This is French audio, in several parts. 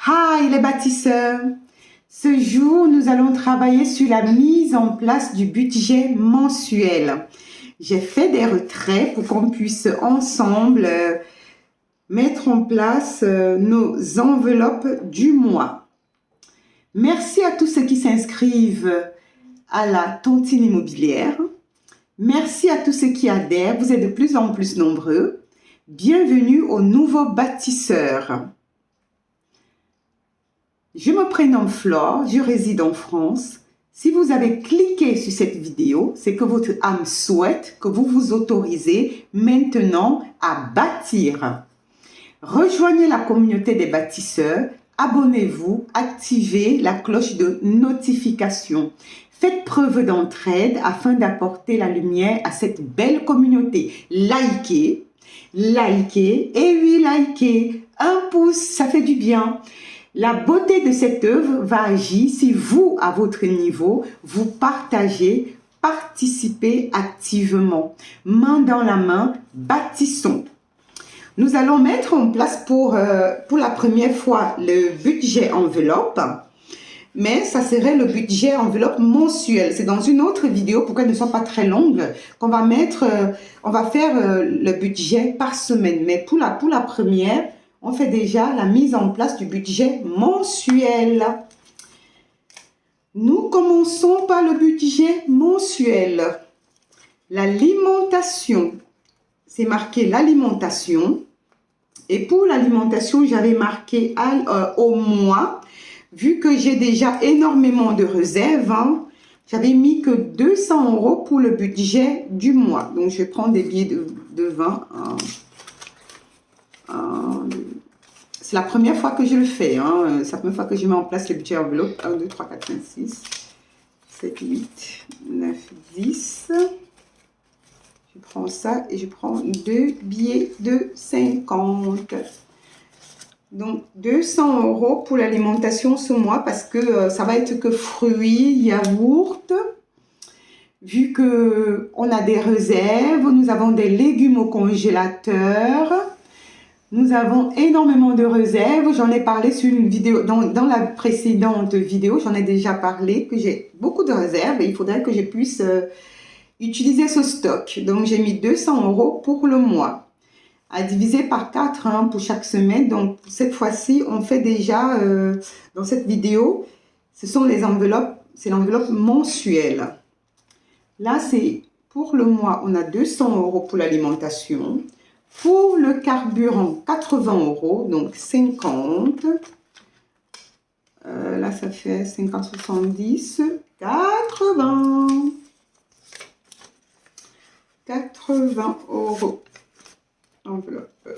Hi les bâtisseurs! Ce jour, nous allons travailler sur la mise en place du budget mensuel. J'ai fait des retraits pour qu'on puisse ensemble mettre en place nos enveloppes du mois. Merci à tous ceux qui s'inscrivent à la tontine immobilière. Merci à tous ceux qui adhèrent. Vous êtes de plus en plus nombreux. Bienvenue aux nouveaux bâtisseurs. Je me prénomme Flore, je réside en France. Si vous avez cliqué sur cette vidéo, c'est que votre âme souhaite que vous vous autorisez maintenant à bâtir. Rejoignez la communauté des bâtisseurs, abonnez-vous, activez la cloche de notification. Faites preuve d'entraide afin d'apporter la lumière à cette belle communauté. Likez, et oui, likez. Un pouce, ça fait du bien. La beauté de cette œuvre va agir si vous, à votre niveau, vous partagez, participez activement. Main dans la main, bâtissons. Nous allons mettre en place pour la première fois le budget enveloppe, mais ça serait le budget enveloppe mensuel. C'est dans une autre vidéo, pour qu'elle ne soit pas très longue, qu'on va mettre, on va faire le budget par semaine. Mais pour la première, on fait déjà la mise en place du budget mensuel. Nous commençons par le budget mensuel. L'alimentation. C'est marqué l'alimentation. Et pour l'alimentation, j'avais marqué au mois. Vu que j'ai déjà énormément de réserves, j'avais mis que 200 € pour le budget du mois. Donc, je prends des billets de 20. C'est la première fois que je le fais. C'est la première fois que je mets en place le budget enveloppe. 1, 2, 3, 4, 5, 6, 7, 8, 9, 10. Je prends ça et je prends 2 billets de 50. Donc, 200 € pour l'alimentation ce mois parce que ça va être que fruits, yaourts. Vu qu'on a des réserves, nous avons des légumes au congélateur. Nous avons énormément de réserves. J'en ai parlé sur une vidéo, dans la précédente vidéo, j'en ai déjà parlé, que j'ai beaucoup de réserves et il faudrait que je puisse utiliser ce stock. Donc, j'ai mis 200 € pour le mois, à diviser par 4 pour chaque semaine. Donc, cette fois-ci, on fait déjà, dans cette vidéo, ce sont les enveloppes, c'est l'enveloppe mensuelle. Là, c'est pour le mois, on a 200 € pour l'alimentation. Pour le carburant, 80 €, donc 50. Là, ça fait 50, 70, 80. 80 €. Enveloppe.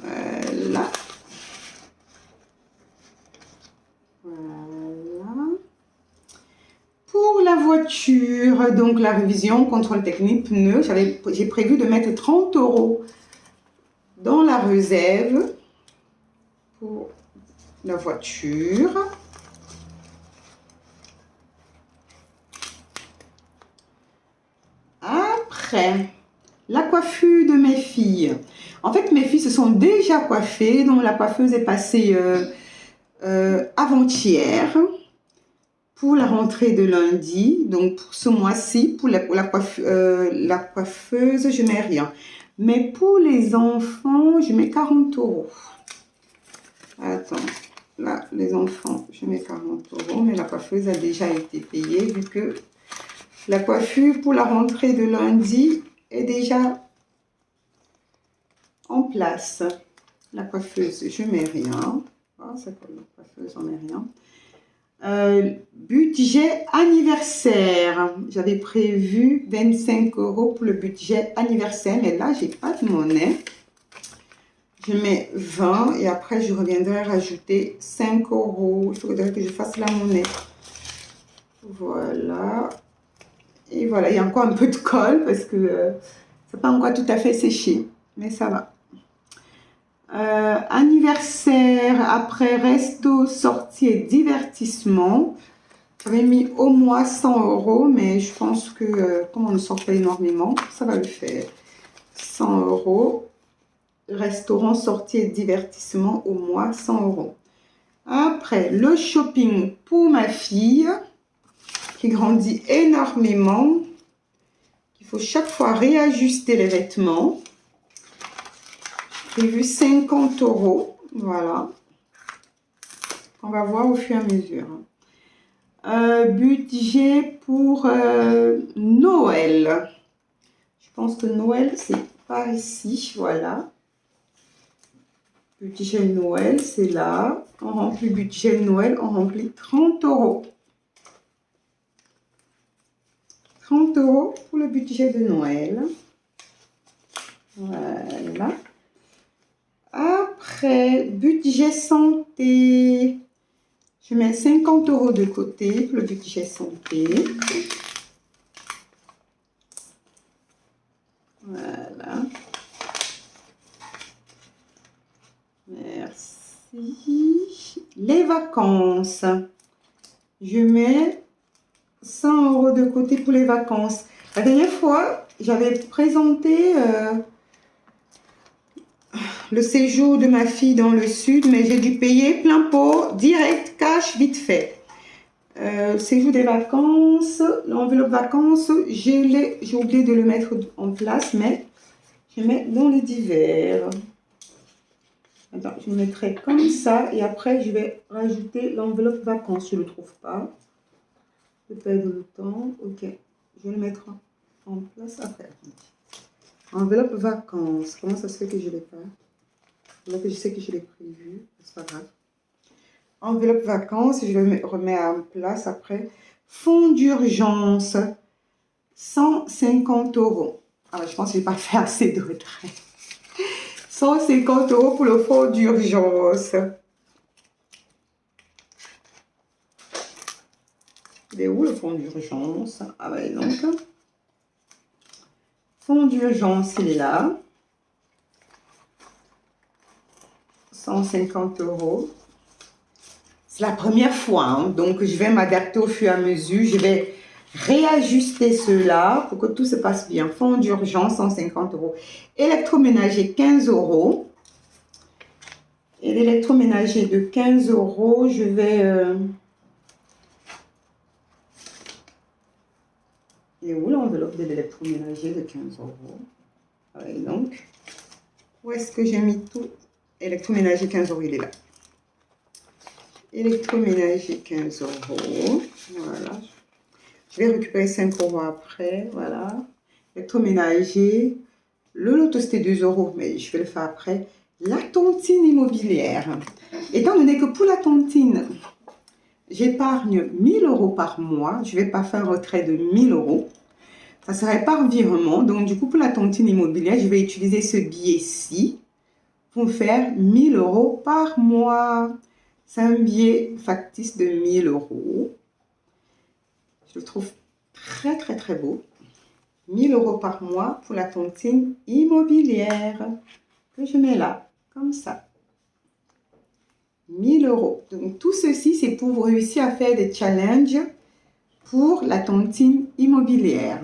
Voilà. Voilà. Pour la voiture, donc la révision, contrôle technique, pneus, j'ai prévu de mettre 30 € dans la réserve pour la voiture. Après, la coiffure de mes filles. En fait, mes filles se sont déjà coiffées, donc la coiffeuse est passée avant-hier. Pour la rentrée de lundi, donc pour ce mois-ci, pour la coiffeuse, je mets rien. Mais pour les enfants, je mets 40 €. Attends, là, les enfants, je mets 40 €, mais la coiffeuse a déjà été payée, vu que la coiffure pour la rentrée de lundi est déjà en place. La coiffeuse, je mets rien. Ah, c'est pour la coiffeuse, on met rien. Budget anniversaire. J'avais prévu 25 € pour le budget anniversaire, mais là, j'ai pas de monnaie. Je mets 20 et après, je reviendrai rajouter 5 €. Il faudrait que je fasse la monnaie. Voilà. Et voilà, il y a encore un peu de colle parce que c'est pas encore tout à fait séché, mais ça va. Anniversaire, après resto, sortie et divertissement. J'avais mis au moins 100 €, mais je pense que comme on ne sort pas énormément, ça va le faire. 100 €. restaurant, sortie et divertissement au mois, 100 euros. Après, le shopping pour ma fille qui grandit énormément. Il faut chaque fois réajuster les vêtements. J'ai vu 50 euros. Voilà. On va voir au fur et à mesure. Budget pour Noël. Je pense que Noël, c'est par ici. Voilà. Budget Noël, c'est là. On remplit budget Noël, on remplit 30 euros. 30 euros pour le budget de Noël. Voilà. Après, budget santé. Je mets 50 euros de côté pour le budget santé. Voilà. Merci. Les vacances. Je mets 100 euros de côté pour les vacances. La dernière fois, j'avais présenté le séjour de ma fille dans le sud, mais j'ai dû payer plein pot, direct, cash, vite fait. Séjour des vacances, l'enveloppe vacances, j'ai oublié de le mettre en place, mais je mets dans les divers. Attends, je mettrai comme ça et après je vais rajouter l'enveloppe vacances. Je ne le trouve pas. Je vais perdre le temps. Ok, je vais le mettre en place après. Enveloppe vacances. Comment ça se fait que je ne l'ai pas? Là que je sais que je l'ai prévu. C'est pas grave. Enveloppe vacances, je le remets en place après. Fonds d'urgence, 150 euros. Alors, je pense que je ne vais pas faire assez de retrait. 150 euros pour le fonds d'urgence. Il est où le fonds d'urgence? Ah ben donc. Fonds d'urgence, il est là. 150 euros. C'est la première fois, hein, donc je vais m'adapter au fur et à mesure. Je vais réajuster cela pour que tout se passe bien. Fonds d'urgence, 150 euros. Électroménager, 15 euros. Et l'électroménager de 15 euros, je vais... Il est où l'enveloppe de l'électroménager de 15 euros? Et donc, où est-ce que j'ai mis tout? Électroménager 15 euros, il est là. Électroménager 15 euros. Voilà. Je vais récupérer 5 euros après. Voilà. Électroménager. Le loto, c'était 2 euros, mais je vais le faire après. La tontine immobilière. Étant donné que pour la tontine, j'épargne 1000 euros par mois. Je ne vais pas faire un retrait de 1000 euros. Ça serait par virement. Donc, du coup, pour la tontine immobilière, je vais utiliser ce billet-ci pour faire 1000 euros par mois. C'est un billet factice de 1000 euros. Je le trouve très, très, très beau. 1000 euros par mois pour la tontine immobilière que je mets là, comme ça. 1000 euros. Donc, tout ceci, c'est pour vous réussir à faire des challenges pour la tontine immobilière.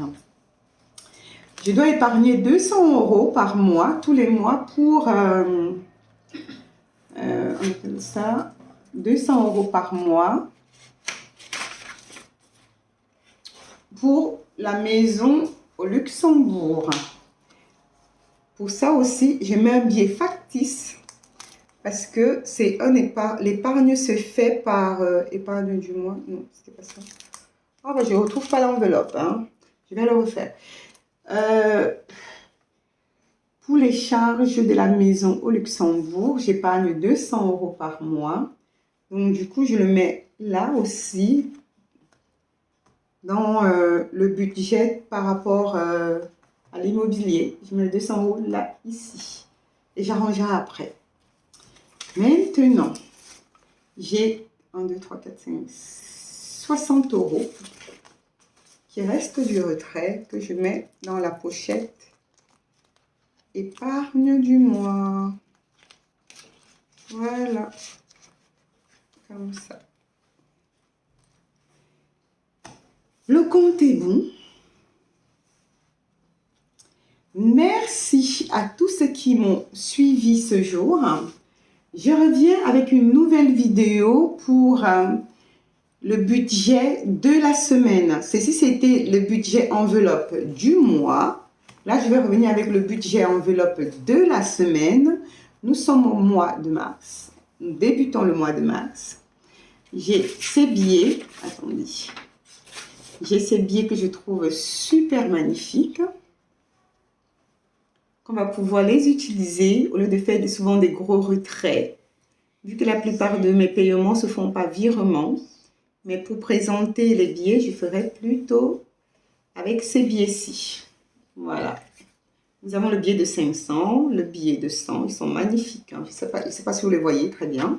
Je dois épargner 200 euros par mois, tous les mois, pour... on appelle ça 200 euros par mois pour la maison au Luxembourg. Pour ça aussi, je mets un billet factice parce que c'est un épargne. L'épargne se fait par épargne du mois. Non, c'était pas ça. Ah ben, je ne retrouve pas l'enveloppe. Hein. Je vais le refaire. Pour les charges de la maison au Luxembourg, j'épargne 200 euros par mois. Donc, du coup, je le mets là aussi dans le budget par rapport à l'immobilier. Je mets 200 euros là, ici. Et j'arrangerai après. Maintenant, j'ai 1, 2, 3, 4, 5, 60 euros qui reste du retrait que je mets dans la pochette épargne du mois. Voilà. Comme ça. Le compte est bon. Merci à tous ceux qui m'ont suivi ce jour. Je reviens avec une nouvelle vidéo pour le budget de la semaine. Ceci, c'était le budget enveloppe du mois. Là, je vais revenir avec le budget enveloppe de la semaine. Nous sommes au mois de mars. Nous débutons le mois de mars. J'ai ces billets. Attendez. J'ai ces billets que je trouve super magnifiques. Qu'on va pouvoir les utiliser au lieu de faire souvent des gros retraits. Vu que la plupart de mes paiements ne se font pas virement. Mais pour présenter les billets, je ferai plutôt avec ces billets-ci. Voilà. Nous avons le billet de 500, le billet de 100. Ils sont magnifiques. Hein. Je ne sais pas si vous les voyez très bien.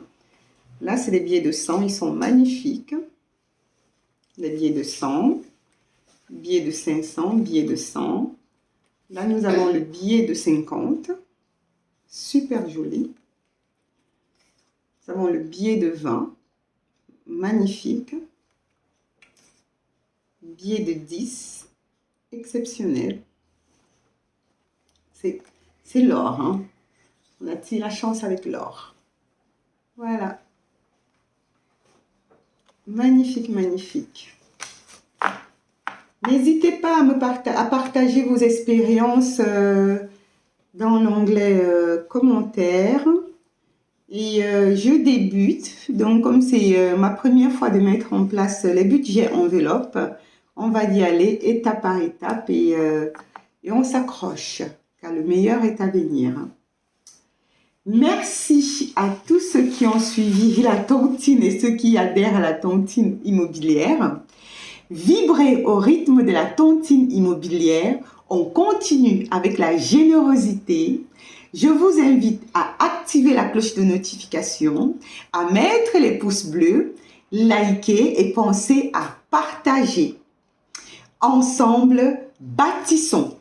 Là, c'est les billets de 100. Ils sont magnifiques. Les billets de 100, billet de 500, billet de 100. Là, nous avons le billet de 50. Super joli. Nous avons le billet de 20. Magnifique. Billet de 10. Exceptionnel. C'est l'or. Hein? On a-t-il la chance avec l'or? Voilà. Magnifique, magnifique. N'hésitez pas à partager vos expériences dans l'onglet commentaires. Et je débute. Donc, comme c'est ma première fois de mettre en place les budgets enveloppes, on va y aller étape par étape et on s'accroche, car le meilleur est à venir. Merci à tous ceux qui ont suivi la tontine et ceux qui adhèrent à la tontine immobilière. Vibrez au rythme de la tontine immobilière. On continue avec la générosité. Je vous invite à activer la cloche de notification, à mettre les pouces bleus, liker et pensez à partager. Ensemble, bâtissons